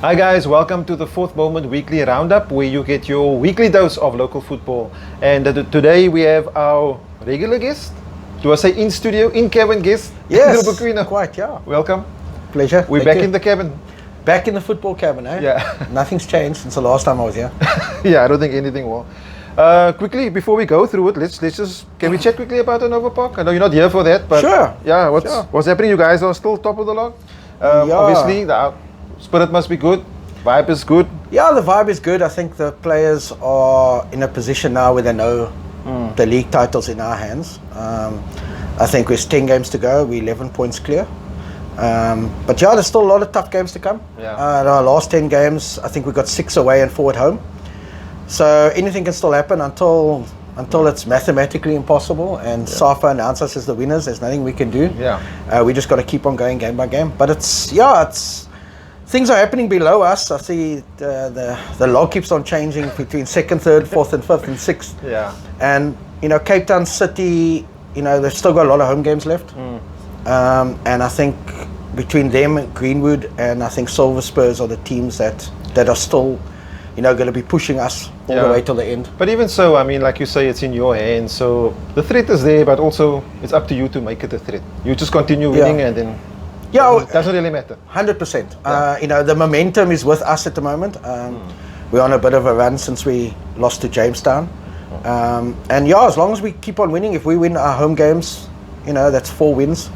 Hi guys, welcome to the Fourth Moment Weekly Roundup, where you get your weekly dose of local football. And today we have our regular guest. Do I say in studio, in cabin guest? Yes, Andrew Perqueno. quite, yeah. Welcome. Pleasure. We're back in the cabin. Back in the football cabin, eh? Yeah. Nothing's changed since the last time I was here. Yeah, I don't think anything will. Quickly, before we go through it, let's just, can we chat quickly about the Nova Park? I know you're not here for that, but Sure. Yeah, what's happening? You guys are still top of the log. Yeah. Obviously, the spirit must be good. Vibe is good. Yeah, the vibe is good. I think the players are in a position now where they know the league title's in our hands. I think there's 10 games to go. We're 11 points clear. But yeah, there's still a lot of tough games to come. Yeah. Our last 10 games, I think we got 6 away and 4 at home. So anything can still happen until it's mathematically impossible and SAFA announce us as the winners. There's nothing we can do. Yeah. We just got to keep on going game by game. But it's things are happening below us. I see the log keeps on changing between 2nd, 3rd, 4th and 5th and 6th. Yeah. And Cape Town City, they've still got a lot of home games left. And I think between them and Greenwood and I think Silver Spurs are the teams that are still going to be pushing us all the way till the end. But even so, I mean, like you say, it's in your hands. So the threat is there, but also it's up to you to make it a threat. You just continue winning and then it doesn't really matter. 100%. The momentum is with us at the moment. We're on a bit of a run since we lost to Jamestown. And as long as we keep on winning, if we win our home games, that's 4 wins.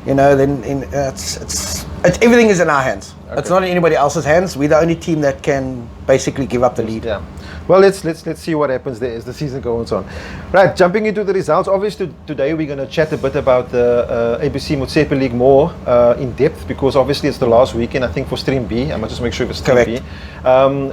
Then it's everything is in our hands. Okay. It's not in anybody else's hands. We're the only team that can basically give up the lead. Yeah. Well, let's see what happens there as the season goes on. Right, jumping into the results. Obviously, today we're going to chat a bit about the ABC Motsepe League more in depth, because obviously it's the last weekend, I think, for Stream B. I must just make sure it's Stream B.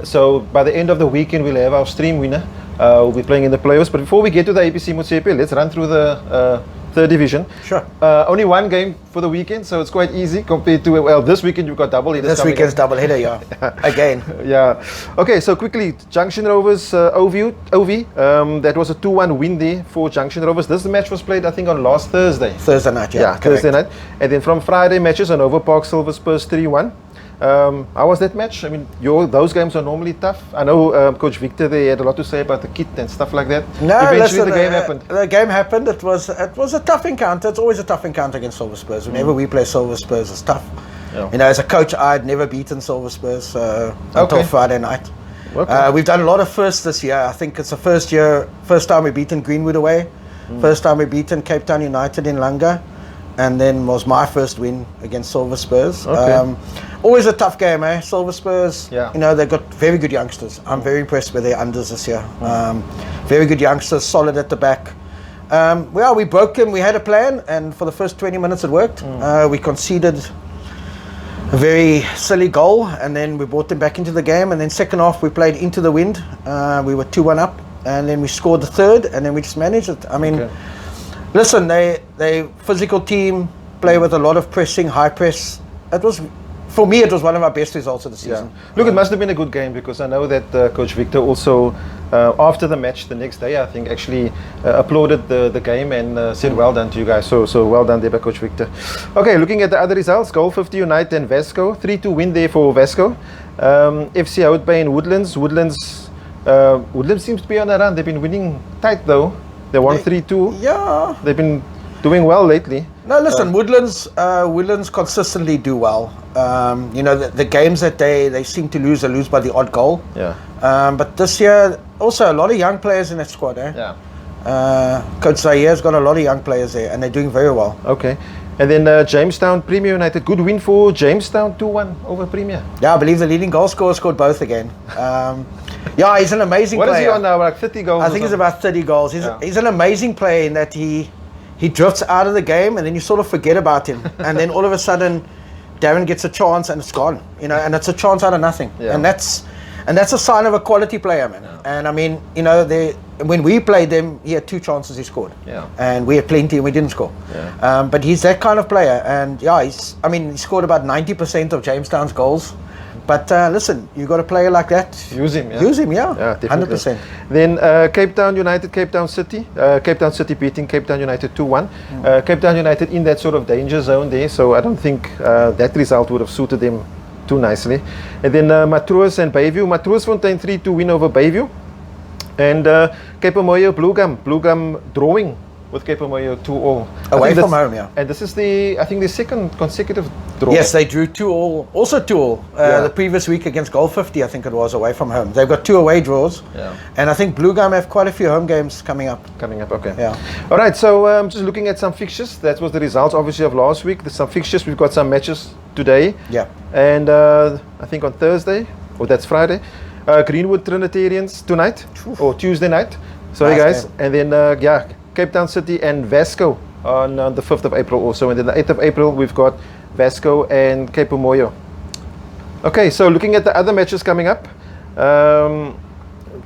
So by the end of the weekend, we'll have our Stream winner. We'll be playing in the playoffs. But before we get to the ABC Motsepe, let's run through the third division. Sure. Only one game for the weekend, so it's quite easy compared to, this weekend you've got double headers. This weekend's double header, yeah. Again. Yeah. Okay, so quickly, Junction Rovers, OV, that was a 2-1 win there for Junction Rovers. This match was played, I think, on last Thursday. Thursday night, yeah. Thursday night. And then from Friday matches, on Nova Park, Silver Spurs 3-1. How was that match? I mean, those games are normally tough. I know Coach Victor, they had a lot to say about the kit and stuff like that. No, eventually listen, the game happened. The game happened. It was a tough encounter. It's always a tough encounter against Silver Spurs. Whenever we play Silver Spurs, it's tough. Yeah. As a coach, I'd never beaten Silver Spurs until Friday night. Okay. We've done a lot of firsts this year. I think it's the first time we've beaten Greenwood away, first time we've beaten Cape Town United in Langa, and then was my first win against Silver Spurs. Okay. Always a tough game, eh? Silver Spurs, they've got very good youngsters. I'm very impressed with their unders this year. Very good youngsters, solid at the back. We broke them. We had a plan, and for the first 20 minutes it worked. We conceded a very silly goal, and then we brought them back into the game. And then second half, we played into the wind. We were 2-1 up, and then we scored the third, and then we just managed it. I mean, listen, they physical team, play with a lot of pressing, high press. For me, it was one of our best results of the season. Yeah. Look, it must have been a good game, because I know that Coach Victor also, after the match the next day, I think, actually applauded the game and said well done to you guys. So well done there by Coach Victor. Okay, looking at the other results, Goal 50 United and Vasco. 3-2 win there for Vasco. FC Hout Bay and Woodlands. Woodlands seems to be on a run. They've been winning tight though. They won 3-2. Yeah. They've been doing well lately. No, listen, Woodlands consistently do well. The games that they seem to lose, they lose by the odd goal. Yeah. But this year, also a lot of young players in that squad, eh? Yeah. Coach Zahir's got a lot of young players there, and they're doing very well. Okay. And then Jamestown Premier United, good win for Jamestown, 2-1 over Premier. Yeah, I believe the leading goal scorer scored both again. He's an amazing player. What is he on now, like 30 goals? I think he's about 30 goals. He's an amazing player in that he drifts out of the game, and then you sort of forget about him. And then all of a sudden, Darren gets a chance and it's gone. And it's a chance out of nothing. Yeah. And that's a sign of a quality player, man. Yeah. And I mean, when we played them, he had 2 chances he scored. Yeah. And we had plenty and we didn't score. Yeah. But he's that kind of player. And he scored about 90% of Jamestown's goals. But listen, you got a player like that. Use him, yeah. Use him, yeah. 100%. Then Cape Town United, Cape Town City. Cape Town City beating Cape Town United 2-1. Cape Town United in that sort of danger zone there, so I don't think that result would have suited them too nicely. And then Matroos and Bayview. Matroosfontein 3-2 win over Bayview. And Cape Moyo Blue Gum drawing with Cape Moyo 2-all. Away from home, yeah. And this is I think the second consecutive draw. Yes, they drew 2-all, also 2-all the previous week against Goal 50, I think it was, away from home. They've got 2 away draws. Yeah. And I think Blue Gum have quite a few home games coming up. Okay. Yeah. All right, so just looking at some fixtures. That was the results, obviously, of last week. There's some fixtures. We've got some matches today. Yeah. And I think on Thursday, or that's Friday, Greenwood Trinitarians tonight, or Tuesday night. Sorry, Nice guys. And then, Cape Town City and Vasco on the 5th of April also. And then the 8th of April, we've got Vasco and Cape Moyo. Okay, so looking at the other matches coming up,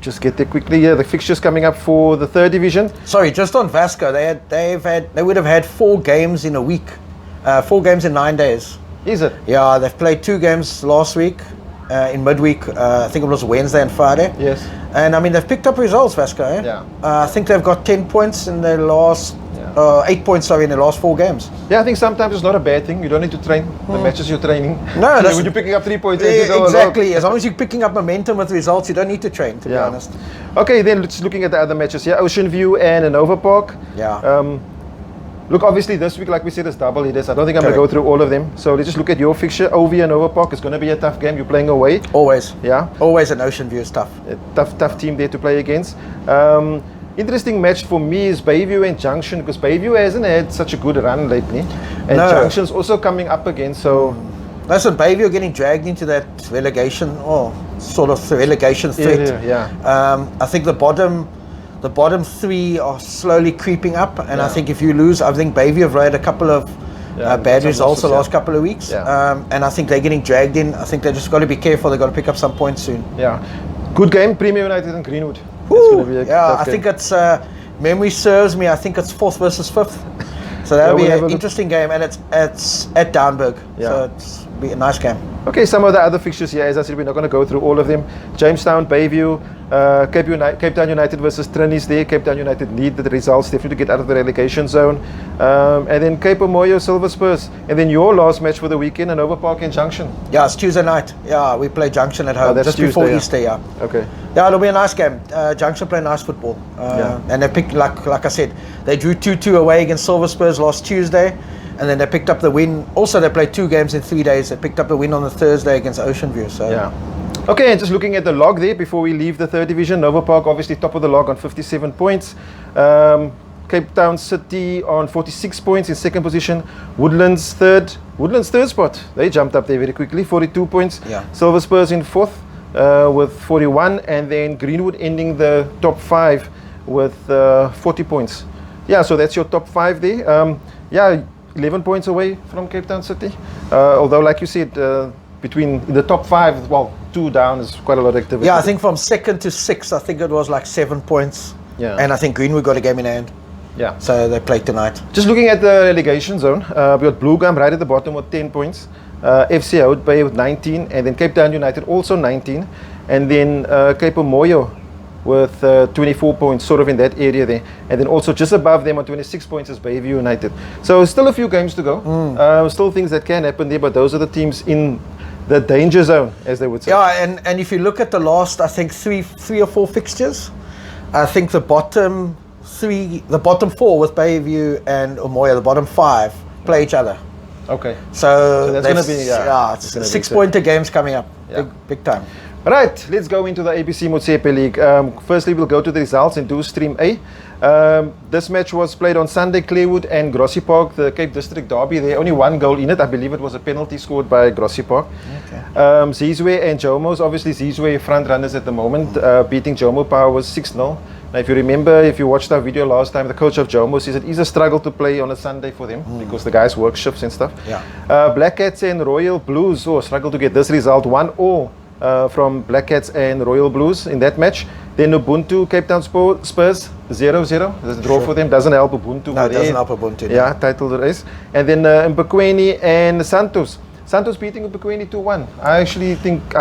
just get there quickly. Yeah, the fixtures coming up for the 3rd division. Sorry, just on Vasco, they would have had 4 games in a week, 4 games in 9 days. Is it? Yeah, they've played 2 games last week. In midweek, I think it was Wednesday and Friday. Yes. And I mean, they've picked up results, Vasco. Eh? Yeah. I think they've got 10 points in their last, 8 points, sorry, in their last 4 games. Yeah, I think sometimes it's not a bad thing. You don't need to train the matches you're training. No, that's when you're picking up 3 points. Exactly. As long as you're picking up momentum with results, you don't need to train, to be honest. Okay, then let's looking at the other matches here. Ocean View and Nova Park. Yeah. Look, obviously this week, like we said, is double hitters. I don't think I'm going to go through all of them. So let's just look at your fixture. OV and Nova Park is going to be a tough game. You're playing away. Always. Yeah. Always an Ocean View is tough. A tough team there to play against. Interesting match for me is Bayview and Junction, because Bayview hasn't had such a good run lately. And Junction's also coming up again. So listen, Bayview are getting dragged into that relegation, or sort of relegation threat. I think the bottom 3 are slowly creeping up, and I think if you lose, I think Bayview have had a couple of bad results the last couple of weeks, and I think they're getting dragged in. I think they just got to be careful. They've got to pick up some points soon. Yeah, good game, Premier United and Greenwood. I think it's memory serves me. I think it's 4th versus 5th, so that'll be an interesting game, and it's at Downburg, so it's be a nice game. Okay, some of the other fixtures here, as I said, we're not going to go through all of them. Jamestown, Bayview, Cape Town United versus Trinis there. Cape Town United need the results definitely to get out of the relegation zone. And then Cape Moyo, Silver Spurs. And then your last match for the weekend, Nova Park and Junction. Yeah, it's Tuesday night. Yeah, we play Junction at home just Tuesday, before Easter. Yeah. Okay. Yeah, it'll be a nice game. Junction play nice football. And they picked, like I said, they drew 2-2 away against Silver Spurs last Tuesday. And then they picked up the win. Also, they played 2 games in 3 days. They picked up the win on the Thursday against Ocean View. So okay, and just looking at the log there before we leave the 3rd division, Nova Park obviously top of the log on 57 points. Cape Town City on 46 points in 2nd position. Woodlands third spot. They jumped up there very quickly, 42 points. Silver Spurs in 4th with 41, and then Greenwood ending the top 5 with 40 points. Yeah, so that's your top 5 there. 11 points away from Cape Town City. Although, like you said, between the top 5, 2 down is quite a lot of activity. Yeah, I think from 2nd to 6th, I think it was like 7 points. Yeah. And I think Greenwood got a game in hand. Yeah. So they played tonight. Just looking at the relegation zone, we got Blue Gum right at the bottom with 10 points. FC Hout Bay with 19, and then Cape Town United also 19, and then Cape Moyo with 24 points, sort of in that area there. And then also just above them on 26 points is Bayview United. So still a few games to go. Still things that can happen there, but those are the teams in the danger zone, as they would say. Yeah, and if you look at the last, I think three or 4 fixtures, I think the bottom 4 with Bayview and Umoya, the bottom 5, play each other. Okay. So that's going to be, it's 6-pointer games coming up, big time. Right, let's go into the ABC Motsepe League. Firstly, we'll go to the results and do Stream A. This match was played on Sunday, Clearwood and Grassy Park, the Cape District Derby. There only 1 goal in it. I believe it was a penalty scored by Grassy Park. Okay. Zizwe and Jomos, obviously Zizwe front runners at the moment, beating Jomo Power was 6-0. Now, if you remember, if you watched our video last time, the coach of Jomo says it is a struggle to play on a Sunday for them because the guys work shifts and stuff. Black Cats and Royal Blues struggle to get this result, 1-1. From Black Cats and Royal Blues in that match. Then Ubuntu, Cape Town Spurs, 0-0. There's a draw for them. Doesn't help Ubuntu. No, it doesn't help Ubuntu. Yeah, title race. And then Mpekwene and Santos. Santos beating Mpekwene 2-1. I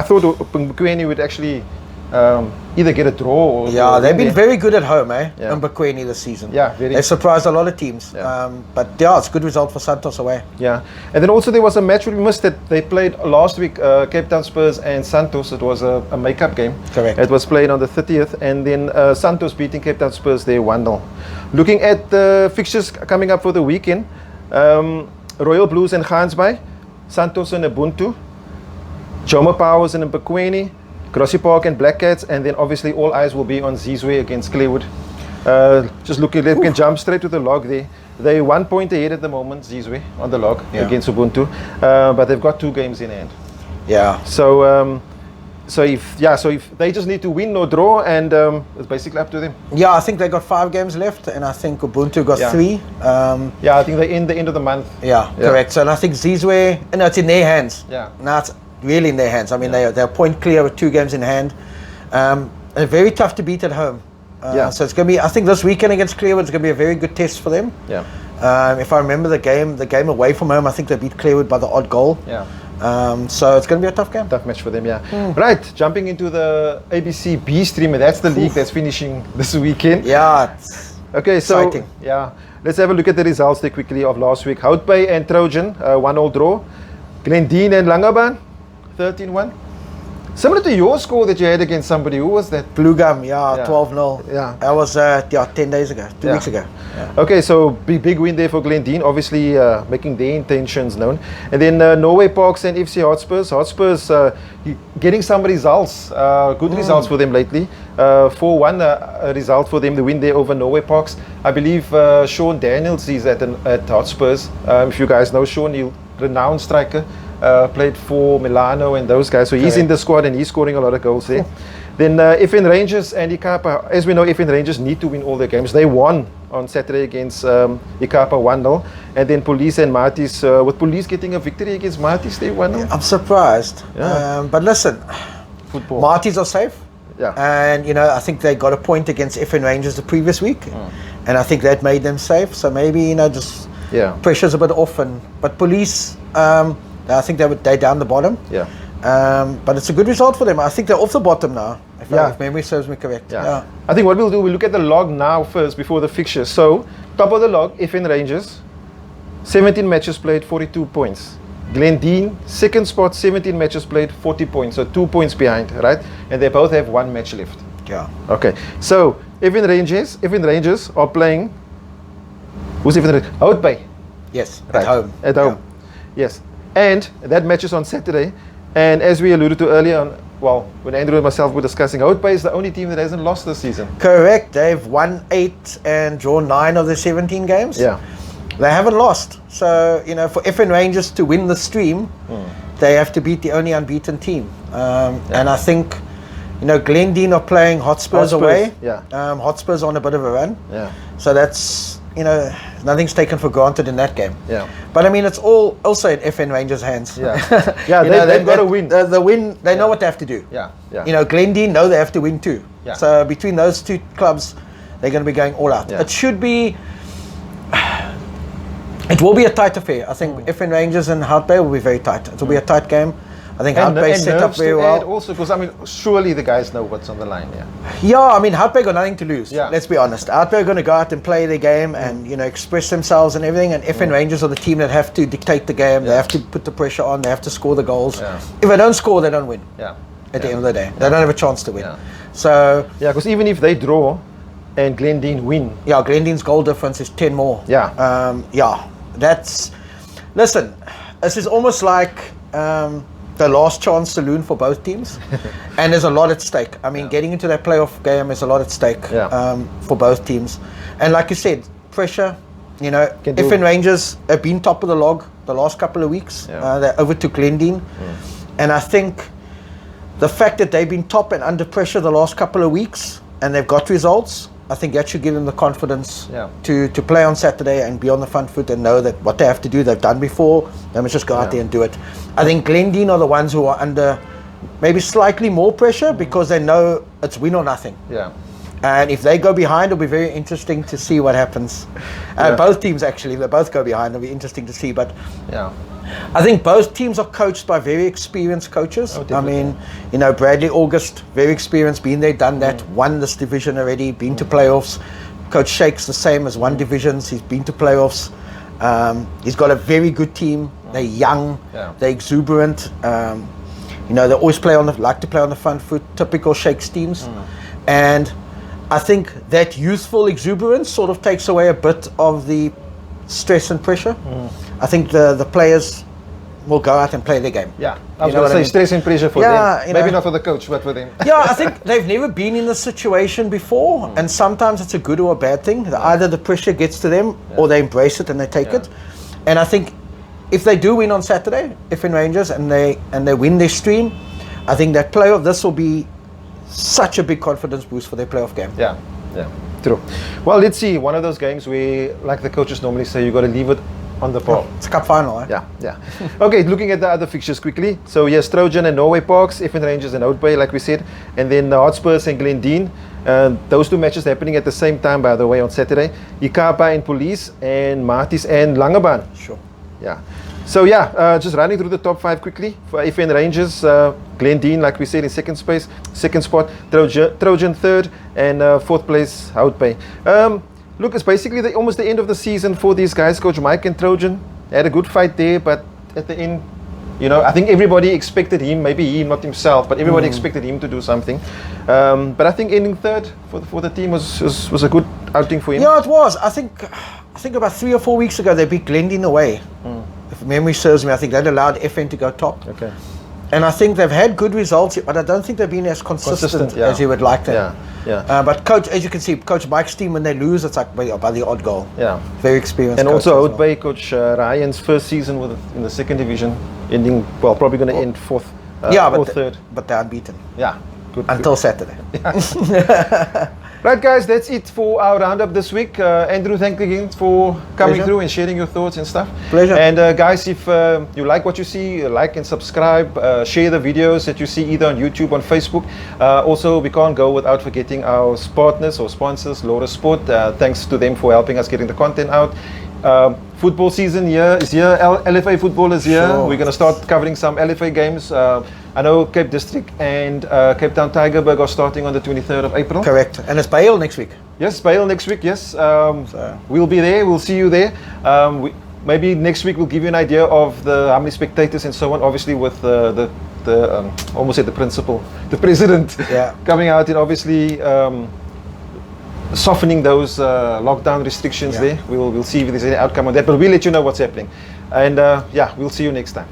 thought Mpekwene would actually either get a draw or... Yeah, they've been very good at home, eh? Yeah. In Perqueno this season. Yeah, very. They've surprised a lot of teams. Yeah. But yeah, it's a good result for Santos away. Yeah, and then also there was a match we missed that they played last week, Cape Town Spurs and Santos. It was a make-up game. Correct. It was played on the 30th, and then Santos beating Cape Town Spurs there 1-0. Looking at the fixtures coming up for the weekend, Royal Blues and Gansbaai, Santos and Ubuntu, Jomo Powers and Perqueno, Grassy Park and Black Cats, and then obviously all eyes will be on Zizwe against Clearwood. Just looking, they can jump straight to the log there. They're 1 point ahead at the moment, Zizwe, on the log against Ubuntu, but they've got 2 games in hand. Yeah. So, so if they just need to win or draw, and it's basically up to them. Yeah, I think they got 5 games left, and I think Ubuntu got 3. Yeah, I think they're in the end of the month. Yeah, correct. So, and I think Zizwe, no, it's in their hands. Yeah. Now it's really in their hands. I mean, they're point clear with 2 games in hand. They're very tough to beat at home. So it's going to be, I think this weekend against Clearwood is going to be a very good test for them. Yeah. If I remember the game away from home, I think they beat Clearwood by the odd goal. Yeah. So it's going to be a tough game. Tough match for them, yeah. Right, jumping into the ABC B stream, and that's the league that's finishing this weekend. Yeah. Okay, so exciting. Yeah, let's have a look at the results there quickly of last week. Hout Bay and Trojan, 1-1 draw. Glendene and Langebaan, 13-1. Similar to your score that you had against somebody. Who was that? Blue Gum, 12-0. Yeah. That was 10 days ago, 2 weeks ago. Yeah. Okay, so big win there for Glendene, obviously making their intentions known. And then Norway Parks and FC Hotspurs. Hotspurs getting some results, good results for them lately. 4-1 result for them, the win there over Norway Parks. I believe Sean Daniels is at Hotspurs. If you guys know Sean, he's a renowned striker. Played for Milano and those guys, so he's in the squad and he's scoring a lot of goals there. Then FN Rangers and Ikapa, as we know, FN Rangers need to win all their games. They won on Saturday against Ikapa 1-0, and then Police and Martis, with Police getting a victory against Martis, they 1-0. I'm surprised, but listen, Football. Martis are safe. Yeah. And I think they got a point against FN Rangers the previous week, and I think that made them safe. So maybe just pressure's a bit off, but Police. I think they're down the bottom. Yeah. But it's a good result for them. I think they're off the bottom now, if memory serves me correct. Yeah. I think what we'll do, we'll look at the log now first before the fixture. So, top of the log, FN Rangers, 17 matches played, 42 points. Glendene, second spot, 17 matches played, 40 points. So 2 points behind, right? And they both have 1 match left. Yeah. Okay. So, FN Rangers are playing. Who's FN Rangers? Hout Bay. Yes. Right. At home. Yes. And that match is on Saturday. And as we alluded to earlier on, when Andrew and myself were discussing, Hout Bay is the only team that hasn't lost this season. Correct. They've won 8 and drawn 9 of the 17 games. Yeah. They haven't lost. So, for FN Rangers to win the stream, they have to beat the only unbeaten team. And I think, Glendene are playing Hotspurs away. Yeah. Hotspurs on a bit of a run. Yeah. So that's, nothing's taken for granted in that game. Yeah. But I mean, it's all also in FN Rangers' hands. Yeah. Yeah, they've got to win. The win, they know what they have to do. Yeah. Yeah. Glendene know they have to win too. Yeah. So between those 2 clubs, they're going to be going all out. Yeah. It will be a tight affair. I think FN Rangers and Hout Bay will be very tight. It will be a tight game. I think Hout Bay set up very well. Also, because surely the guys know what's on the line. Hout Bay got nothing to lose. Yeah. Let's be honest. Hout Bay are going to go out and play their game and express themselves and everything. And FN Rangers are the team that have to dictate the game. They have to put the pressure on. They have to score the goals. Yeah. If they don't score, they don't win. Yeah. At the end of the day, they don't have a chance to win. Yeah. So because even if they draw and Glendene win, Glendene's goal difference is 10 more. Yeah. Listen, this is almost like the last chance saloon for both teams, and there's a lot at stake. I mean, getting into that playoff game is a lot at stake for both teams. And like you said, pressure. FN Rangers have been top of the log the last couple of weeks. They overtook Glendene, and I think the fact that they've been top and under pressure the last couple of weeks and they've got results, I think that should give them the confidence to play on Saturday and be on the front foot and know that what they have to do, they've done before. They must just go out there and do it. I think Glendene are the ones who are under maybe slightly more pressure because they know it's win or nothing. Yeah. And if they go behind, it'll be very interesting to see what happens. Both teams, actually, if they both go behind, it'll be interesting to see. But I think both teams are coached by very experienced coaches. Oh, I mean, you know, Bradley August, very experienced, been there, done that, won this division already, been to playoffs. Coach Shake's the same, as won divisions, he's been to playoffs. He's got a very good team. They're young, they're exuberant. You know, they always like to play on the front foot, typical Shakes teams. And I think that youthful exuberance sort of takes away a bit of the stress and pressure. I think the players will go out and play their game. Yeah, I was going to say stress and pressure for them. Maybe not for the coach, but for them. Yeah, I think they've never been in this situation before, and sometimes it's a good or a bad thing. Either the pressure gets to them, or they embrace it and they take it. And I think if they do win on Saturday, FN Rangers, and they win their stream, I think that playoff, this will be such a big confidence boost for their playoff game. Yeah, true. Well, let's see. One of those games where, like the coaches normally say, you got to leave it on the par. It's a cup final, eh? Yeah. Okay, looking at the other fixtures quickly. So yes, Trojan and Norway Parks, FN Rangers and Oudtshoorn, like we said, and then Hotspurs and Glendene. Those two matches happening at the same time, by the way, on Saturday. Ikapa and Police, and Marties and Langebaan. Sure. Yeah. So just running through the top 5 quickly. For FN Rangers, Glendene, like we said, in second spot, Trojan third, and 4th place, Oudtshoorn. Look, it's basically almost the end of the season for these guys. Coach Mike and Trojan had a good fight there, but at the end, you know, I think everybody expected him, maybe he, not himself, but everybody expected him to do something. But I think ending third for the team was a good outing for him. Yeah, it was. I think about 3 or 4 weeks ago they beat Glendene away. If memory serves me, I think that allowed FN to go top. Okay. And I think they've had good results, but I don't think they've been as consistent as you would like them. But Coach, as you can see, Coach Mike's team, when they lose, it's like by the odd goal. Yeah. Very experienced. And also Oudtshoorn, Coach Ryan's first season in the second division, ending, well, probably going to end 4th or 3rd. But they're unbeaten. Yeah. Good. Until Saturday. Right, guys, that's it for our roundup this week. Andrew, thank you again for coming through and sharing your thoughts and stuff. Pleasure. And guys, if you like what you see, like and subscribe, share the videos that you see either on YouTube, on Facebook. Also, we can't go without forgetting our partners or sponsors, Laurus Sport. Thanks to them for helping us getting the content out. Football season is here. LFA football is here. Sure. We're going to start covering some LFA games. I know Cape District and Cape Town Tigerberg are starting on the 23rd of April. Correct. And it's Bale next week. Yes, Bale next week, yes. We'll be there. We'll see you there. Maybe next week we'll give you an idea of how many spectators and so on. Obviously with the almost said the principal, the president coming out and obviously softening those lockdown restrictions there. We'll see if there's any outcome on that. But we'll let you know what's happening. And we'll see you next time.